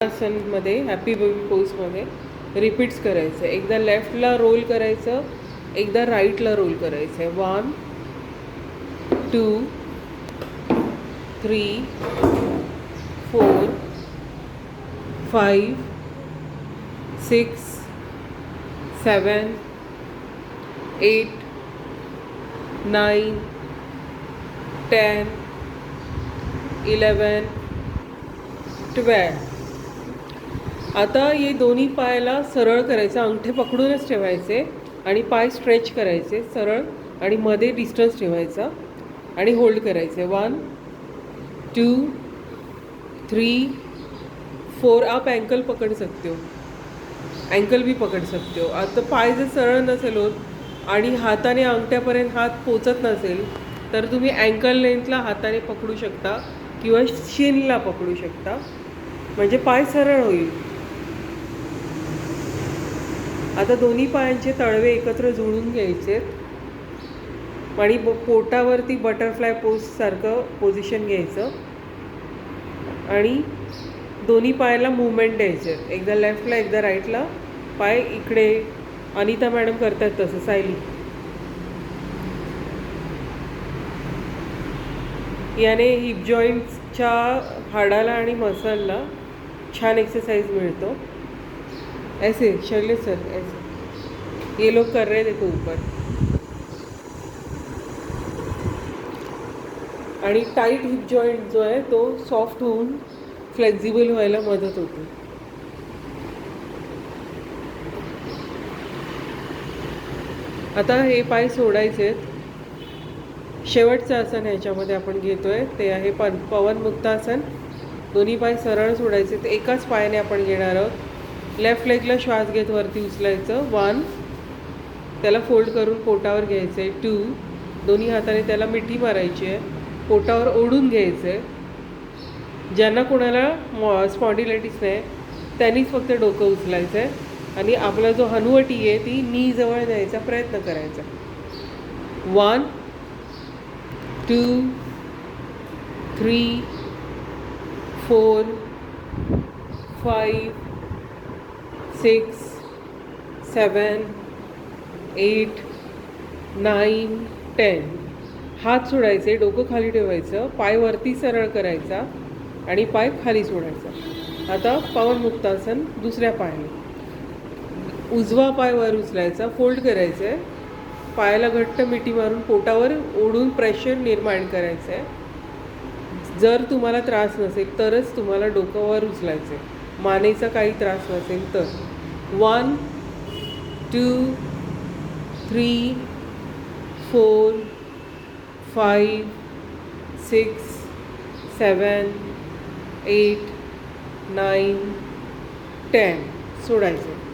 आसनमध्ये happy baby पोजमध्ये repeats करायचं. एकदा लेफ्टला role करायचं, एकदा राईटला रोल करायचं आहे. 1 2 3 4 5 6 7 8 9 10 11 12. आता हे दोन्ही पायाला सरळ करायचं, अंगठे पकडूनच ठेवायचे आणि पाय स्ट्रेच करायचे सरळ आणि मध्ये डिस्टन्स ठेवायचा आणि होल्ड करायचे. 1 2 3 4. आप एंकल पकड़ सकते हो, एंकल भी पकड़ सकते हो. आता पाय जर सरळ नसेल होत आणि हाताने अंगठ्यापर्यंत हात पोचत नसेल तर तुम्ही अँकल लेंथला हाताने पकडू शकता किंवा शिनला पकडू शकता, म्हणजे पाय सरळ होईल. आता दोन्ही पायांचे तळवे एकत्र जुळून घ्यायचे आणि पोटावरती बटरफ्लाय पोजसारखं पोझिशन घ्यायचं आणि दोन्ही पायाला मूवमेंट द्यायचे. एकदा लेफ्टला एकदा राईटला. पाय इकडे अनिता मॅडम करतात तसं सायली. याने हिप जॉईंट्सच्या हाडाला आणि मसलला छान एक्सरसाइज मिळतो. ऐसे शैलेश सर, ऐसे ये लोग कर रहे देखो ऊपर. आणि टाईट हिप जॉईंट जो आहे तो सॉफ्ट होऊन फ्लेक्झिबल व्हायला मदत होते. आता हे पाय सोडायचे. शेवटचं आसन ह्याच्यामध्ये आपण घेतोय ते आहे पवन मुक्तासन. दोन्ही पाय सरळ सोडायचे. ते एकाच पायाने आपण घेणार आहोत. लेफ्ट लेगला श्वास घेत वरती उचलायचं. 1. त्याला फोल्ड करून पोटावर घ्यायचं आहे. 2. दोन्ही हाताने त्याला मिठी मारायची आहे, पोटावर ओढून घ्यायचं आहे. ज्यांना कोणाला स्पॉन्डिलायटिस नाही त्यांनीच फक्त डोकं उचलायचं आहे आणि आपला जो हनुवटी आहे ती नी जवळ न्यायचा प्रयत्न करायचा. 1 2 3 4 5 6 7 8 9 10. हात सोडायचे, डोकं खाली ठेवायचं, पाय वरती सरळ करायचा आणि पाय खाली सोडायचा. आता पवन मुक्तासन दुसऱ्या पायाने. उजवा पाय वर उचलायचा, फोल्ड करायचं आहे, पायाला घट्ट मिठी मारून पोटावर ओढून प्रेशर निर्माण करायचं आहे. जर तुम्हाला त्रास नसेल तरच तुम्हाला डोकं वर उचलायचं आहे, मानेचा काही त्रास नसेल तर. 1 2 3 4 5 6 7 8 9 10. सोडायचं.